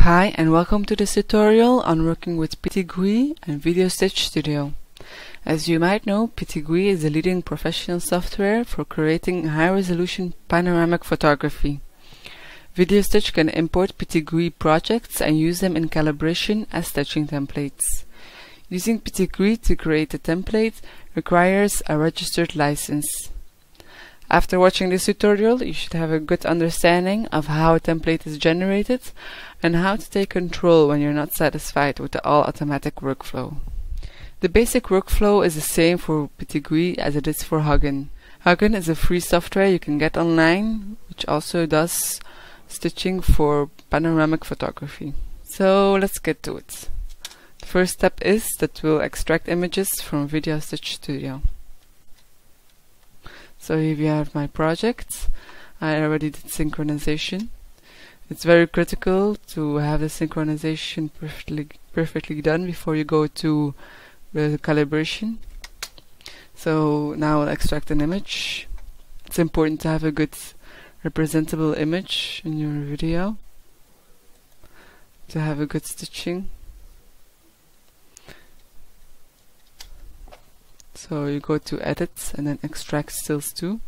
Hi and welcome to this tutorial on working with PTgui and Videostitch Studio. As you might know, PTgui is the leading professional software for creating high-resolution panoramic photography. Videostitch can import PTgui projects and use them in calibration as stitching templates. Using PTgui to create a template requires a registered license. After watching this tutorial, you should have a good understanding of how a template is generated and how to take control when you're not satisfied with the all-automatic workflow. The basic workflow is the same for PTgui as it is for Huggin. Huggin is a free software you can get online, which also does stitching for panoramic photography. So let's get to it. The first step is that we'll extract images from Videostitch Studio. So here we have my project. I already did synchronization. It's very critical to have the synchronization perfectly done before you go to the calibration. So now I'll extract an image. It's important to have a good representable image in your video to have a good stitching. So you go to edit and then extract stills to.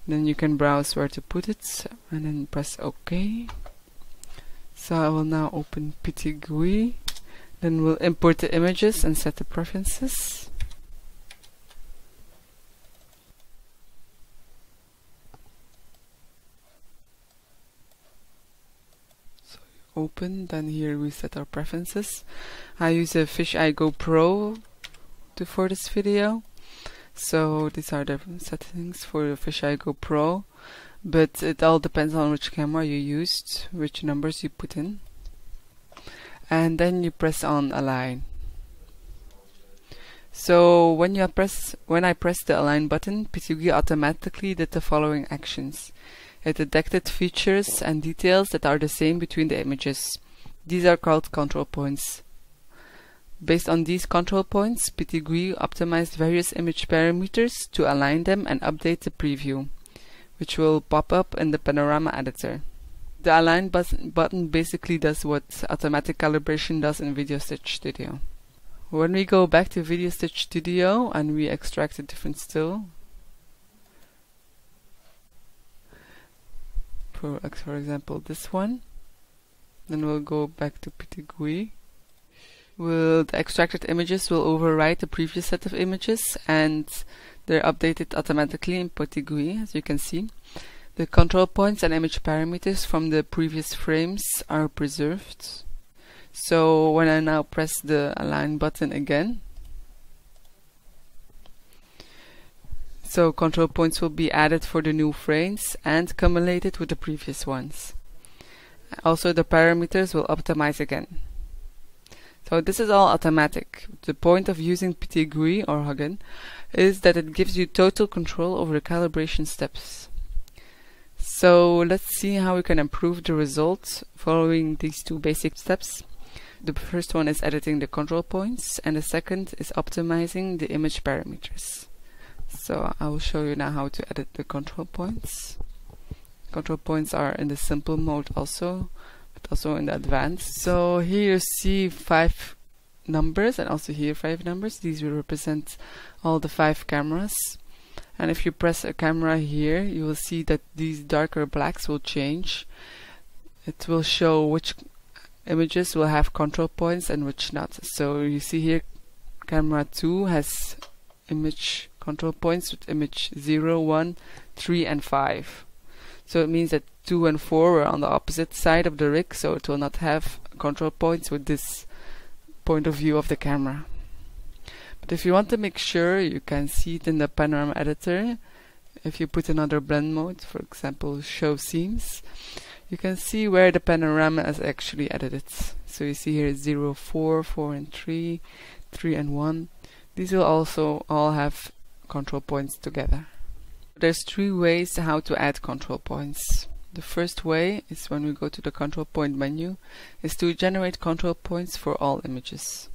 Then you can browse where to put it and then press OK. So I will now open PTgui. Then we'll import the images and set the preferences. So you open, then here we set our preferences. I use a Fisheye GoPro for this video. So these are the settings for the Fisheye GoPro, but it all depends on which camera you used, which numbers you put in. And then you press on Align. So when I press the Align button, PTgui automatically did the following actions. It detected features and details that are the same between the images. These are called control points. Based on these control points, PTgui optimized various image parameters to align them and update the preview, which will pop up in the panorama editor. The Align button basically does what automatic calibration does in Videostitch Studio. When we go back to Videostitch Studio and we extract a different still, for example this one, then we'll go back to PTgui. The extracted images will overwrite the previous set of images and they're updated automatically in PTgui, as you can see. The control points and image parameters from the previous frames are preserved. So when I now press the Align button again, so control points will be added for the new frames and cumulated with the previous ones. Also the parameters will optimize again. So this is all automatic. The point of using PTgui or Huggin is that it gives you total control over the calibration steps. So let's see how we can improve the results following these two basic steps. The first one is editing the control points and the second is optimizing the image parameters. So I will show you now how to edit the control points. Control points are in the simple mode also in the advanced. So here you see 5 numbers and also here 5 numbers. These will represent all the 5 cameras. And if you press a camera here, you will see that these darker blacks will change. It will show which images will have control points and which not. So you see here camera 2 has image control points with image 0, 1, 3 and 5. So it means that 2 and 4 are on the opposite side of the rig, so it will not have control points with this point of view of the camera. But if you want to make sure, you can see it in the panorama editor. If you put another blend mode, for example show scenes, you can see where the panorama is actually edited. So you see here 0, 4, 4 and 3, 3 and 1. These will also all have control points together. There's 3 ways how to add control points. The first way is when we go to the control point menu, is to generate control points for all images.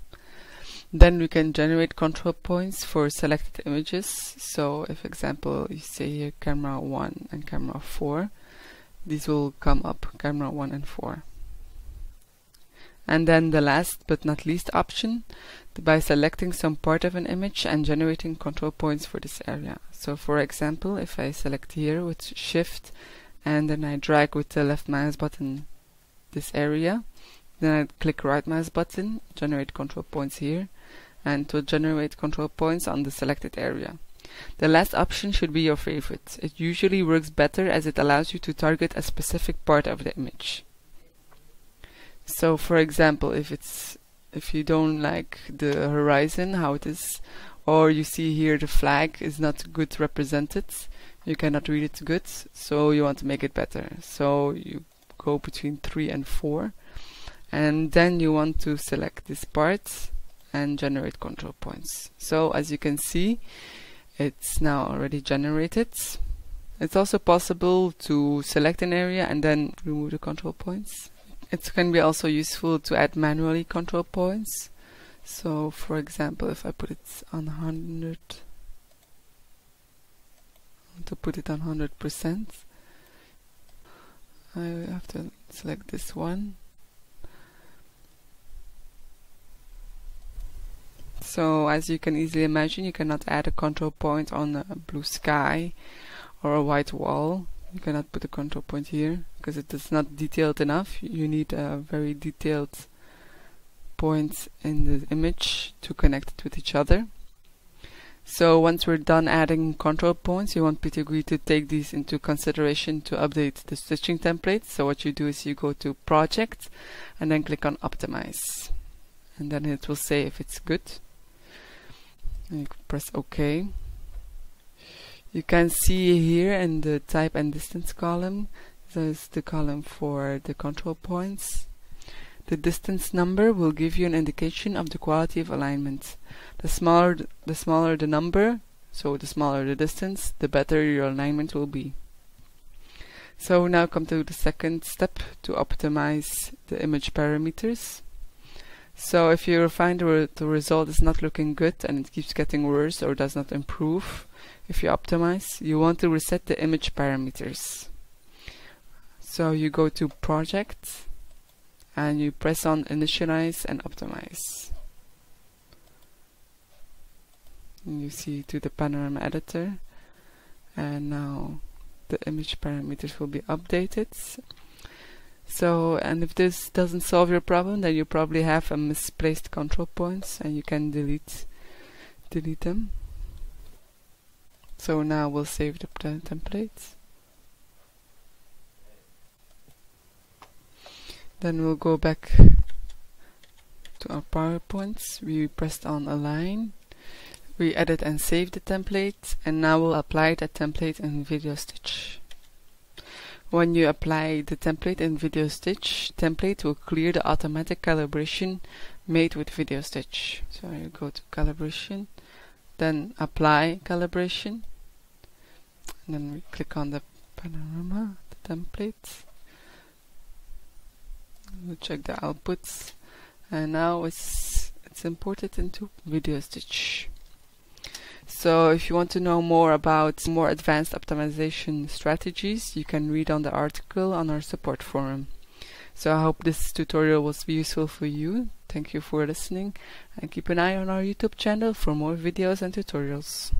Then we can generate control points for selected images. So if example you say here camera 1 and camera 4, these will come up, camera 1 and 4. And then the last but not least option, by selecting some part of an image and generating control points for this area. So for example, if I select here with Shift and then I drag with the left mouse button this area, then I click right mouse button, generate control points here, and to generate control points on the selected area. The last option should be your favorite. It usually works better as it allows you to target a specific part of the image. So for example, if you don't like the horizon, how it is, or you see here the flag is not good represented, you cannot read it good, so you want to make it better. So you go between 3 and 4, and then you want to select this part and generate control points. So as you can see, it's now already generated. It's also possible to select an area and then remove the control points. It can be also useful to add manually control points. So for example, if I put it on 100, to put it on 100%, I have to select this one. So as you can easily imagine, you cannot add a control point on a blue sky or a white wall. You cannot put a control point here because it is not detailed enough. You need a very detailed point in the image to connect it with each other. So once we're done adding control points, you want PTgui to take these into consideration to update the stitching template. So what you do is you go to Project and then click on Optimize, and then it will say if it's good. And you press OK. You can see here in the type and distance column, there's the column for the control points. The distance number will give you an indication of the quality of alignment. The smaller the number, so the smaller the distance, the better your alignment will be. So now come to the second step, to optimize the image parameters. So if you find the result is not looking good and it keeps getting worse or does not improve, if you optimize, you want to reset the image parameters. So you go to Project and you press on Initialize and Optimize. And you see to the panorama editor, and now the image parameters will be updated. So, and if this doesn't solve your problem, then you probably have a misplaced control points and you can delete them. So now we'll save the template. Then we'll go back to our PowerPoints. We pressed on Align. We edit and save the template, and now we'll apply that template in Videostitch. When you apply the template in Videostitch, template will clear the automatic calibration made with Videostitch. So you go to Calibration, then Apply Calibration, and then we click on the panorama, the template. We'll check the outputs, and now it's imported into Videostitch. So if you want to know more about more advanced optimization strategies, you can read on the article on our support forum. So I hope this tutorial was useful for you. Thank you for listening, and keep an eye on our YouTube channel for more videos and tutorials.